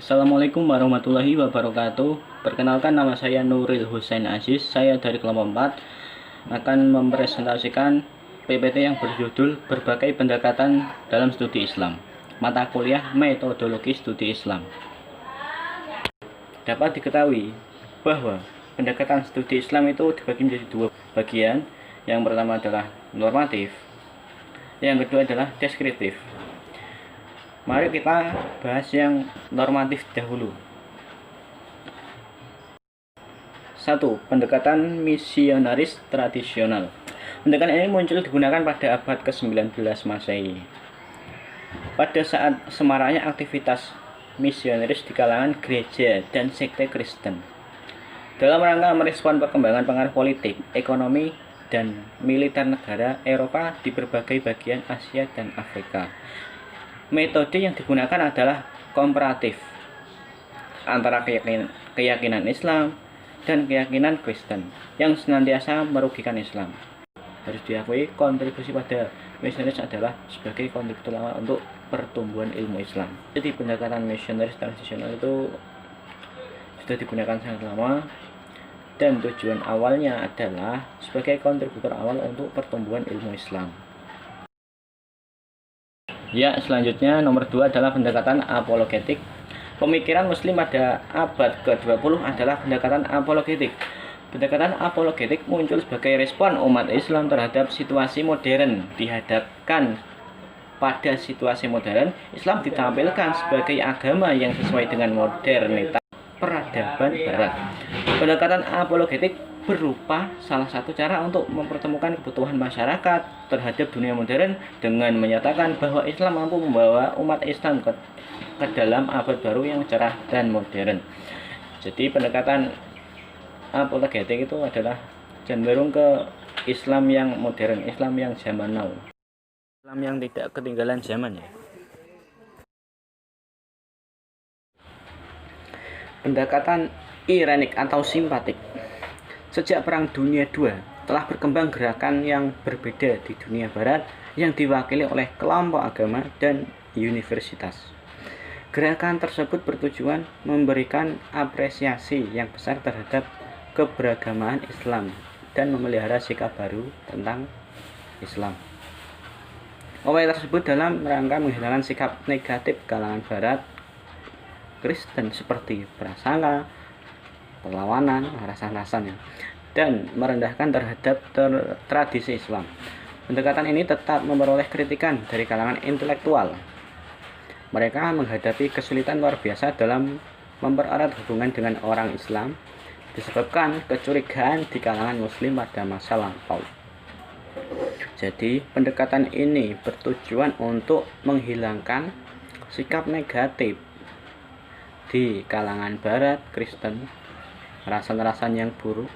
Assalamualaikum warahmatullahi wabarakatuh. Perkenalkan, nama saya Nuril Husain Aziz. Saya dari kelompok 4 akan mempresentasikan PPT yang berjudul Berbagai Pendekatan dalam Studi Islam. Mata kuliah Metodologi Studi Islam. Dapat diketahui bahwa pendekatan studi Islam itu dibagi menjadi dua bagian. Yang pertama adalah normatif, yang kedua adalah deskriptif. Mari kita bahas yang normatif dahulu. 1. Pendekatan misionaris tradisional. Pendekatan ini muncul digunakan pada abad ke-19 Masehi. Pada saat semaraknya aktivitas misionaris di kalangan gereja dan sekte Kristen, dalam rangka merespon perkembangan pengaruh politik, ekonomi, dan militer negara Eropa di berbagai bagian Asia dan Afrika. Metode yang digunakan adalah komparatif antara keyakinan Islam dan keyakinan Kristen yang senantiasa merugikan Islam. Harus diakui, kontribusi pada misionaris adalah sebagai kontributor awal untuk pertumbuhan ilmu Islam. Jadi pendekatan misionaris tradisional itu sudah digunakan sangat lama, dan tujuan awalnya adalah sebagai kontributor awal untuk pertumbuhan ilmu Islam. Ya, selanjutnya nomor 2 adalah pendekatan apologetik. Pemikiran Muslim pada abad ke-20 adalah pendekatan apologetik. Pendekatan apologetik muncul sebagai respon umat Islam terhadap situasi modern. Dihadapkan pada situasi modern, Islam ditampilkan sebagai agama yang sesuai dengan modernitas peradaban Barat. Pendekatan apologetik berupa salah satu cara untuk mempertemukan kebutuhan masyarakat terhadap dunia modern dengan menyatakan bahwa Islam mampu membawa umat Islam ke dalam abad baru yang cerah dan modern. Jadi pendekatan apologetik itu adalah cenderung ke Islam yang modern, Islam yang zaman now, Islam yang tidak ketinggalan zaman ya. Pendekatan irenik atau simpatik. Sejak Perang Dunia II telah berkembang gerakan yang berbeda di dunia barat yang diwakili oleh kelompok agama dan universitas. Gerakan tersebut bertujuan memberikan apresiasi yang besar terhadap keberagaman Islam dan memelihara sikap baru tentang Islam. Upaya tersebut dalam rangka menghilangkan sikap negatif kalangan barat Kristen seperti prasangka, perlawanan, rasan-rasan, dan merendahkan terhadap tradisi Islam. Pendekatan ini tetap memperoleh kritikan dari kalangan intelektual. Mereka menghadapi kesulitan luar biasa dalam mempererat hubungan dengan orang Islam disebabkan kecurigaan di kalangan Muslim pada masa lampau. Jadi, pendekatan ini bertujuan untuk menghilangkan sikap negatif di kalangan barat Kristen, rasan-rasan yang buruk,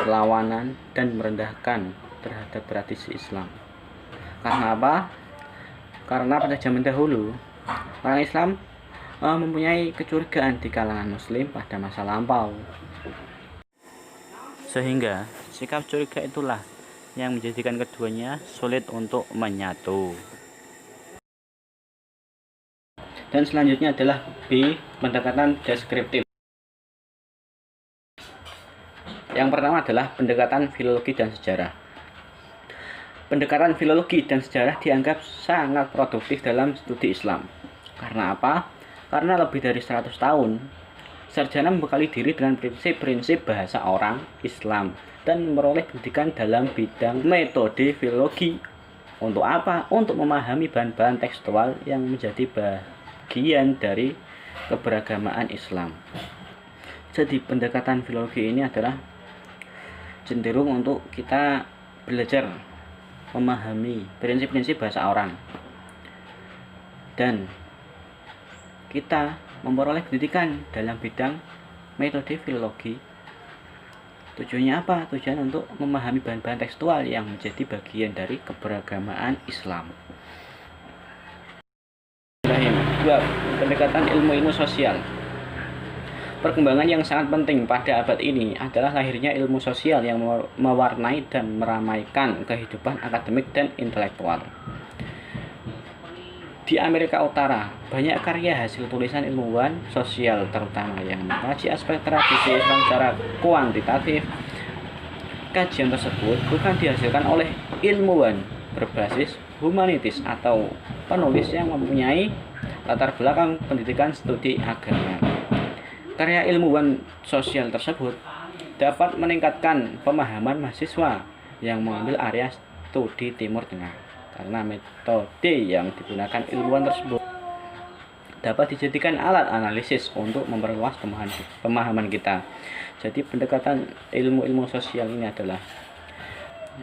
perlawanan, dan merendahkan terhadap tradisi Islam. Karena apa? Karena pada zaman dahulu orang Islam mempunyai kecurigaan di kalangan Muslim pada masa lampau, sehingga sikap curiga itulah yang menjadikan keduanya sulit untuk menyatu. Dan selanjutnya adalah B, pendekatan deskriptif. Yang pertama adalah pendekatan filologi dan sejarah. Pendekatan filologi dan sejarah dianggap sangat produktif dalam studi Islam. Karena apa? Karena lebih dari 100 tahun, sarjana membekali diri dengan prinsip-prinsip bahasa orang Islam dan memperoleh pendidikan dalam bidang metode filologi. Untuk apa? Untuk memahami bahan-bahan tekstual yang menjadi bagian dari keberagamaan Islam. Jadi pendekatan filologi ini adalah cenderung untuk kita belajar memahami prinsip-prinsip bahasa orang, dan kita memperoleh pendidikan dalam bidang metode filologi. Tujuannya apa? Tujuan untuk memahami bahan-bahan tekstual yang menjadi bagian dari keberagamaan Islam. 2. Pendekatan ilmu sosial. Perkembangan yang sangat penting pada abad ini adalah lahirnya ilmu sosial yang mewarnai dan meramaikan kehidupan akademik dan intelektual. Di Amerika Utara, banyak karya hasil tulisan ilmuwan sosial terutama yang mengkaji aspek tradisi Islam secara kuantitatif. Kajian tersebut bukan dihasilkan oleh ilmuwan berbasis humanitis atau penulis yang mempunyai latar belakang pendidikan studi agama. Karya ilmuwan sosial tersebut dapat meningkatkan pemahaman mahasiswa yang mengambil area studi Timur Tengah, karena metode yang digunakan ilmuwan tersebut dapat dijadikan alat analisis untuk memperluas pemahaman kita. Jadi pendekatan ilmu-ilmu sosial ini adalah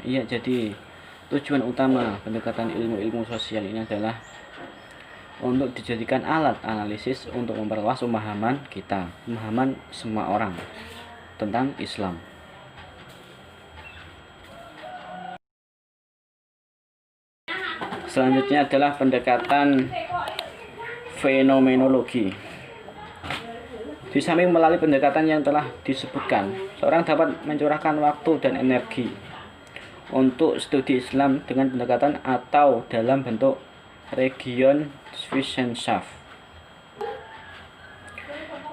jadi tujuan utama pendekatan ilmu-ilmu sosial ini adalah untuk dijadikan alat analisis untuk memperluas pemahaman kita, pemahaman semua orang tentang Islam. Selanjutnya adalah pendekatan fenomenologi. Di samping melalui pendekatan yang telah disebutkan, seorang dapat mencurahkan waktu dan energi untuk studi Islam dengan pendekatan atau dalam bentuk Religionswissenschaft.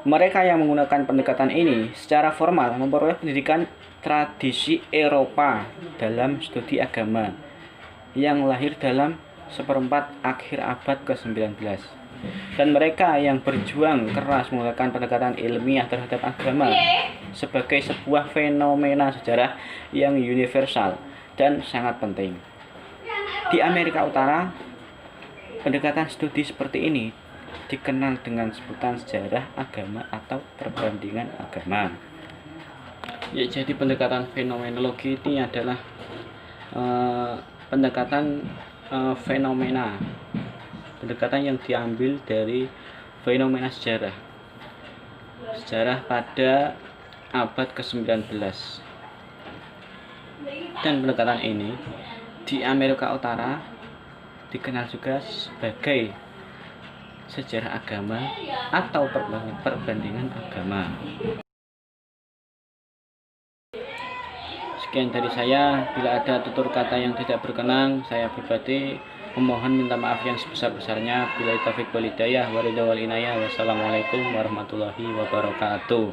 Mereka yang menggunakan pendekatan ini secara formal memperoleh pendidikan tradisi Eropa dalam studi agama yang lahir dalam seperempat akhir abad ke-19. Dan mereka yang berjuang keras menggunakan pendekatan ilmiah terhadap agama sebagai sebuah fenomena sejarah yang universal dan sangat penting. Di Amerika Utara, pendekatan studi seperti ini dikenal dengan sebutan sejarah agama atau perbandingan agama. Jadi pendekatan fenomenologi ini adalah pendekatan fenomena, pendekatan yang diambil dari fenomena sejarah pada abad ke-19. Dan pendekatan ini di Amerika Utara dikenal juga sebagai sejarah agama atau perbandingan agama. Sekian dari saya. Bila ada tutur kata yang tidak berkenan, saya pribadi memohon minta maaf yang sebesar-besarnya. Billahi taufiq wal hidayah, waridha wal inayah. Wassalamualaikum warahmatullahi wabarakatuh.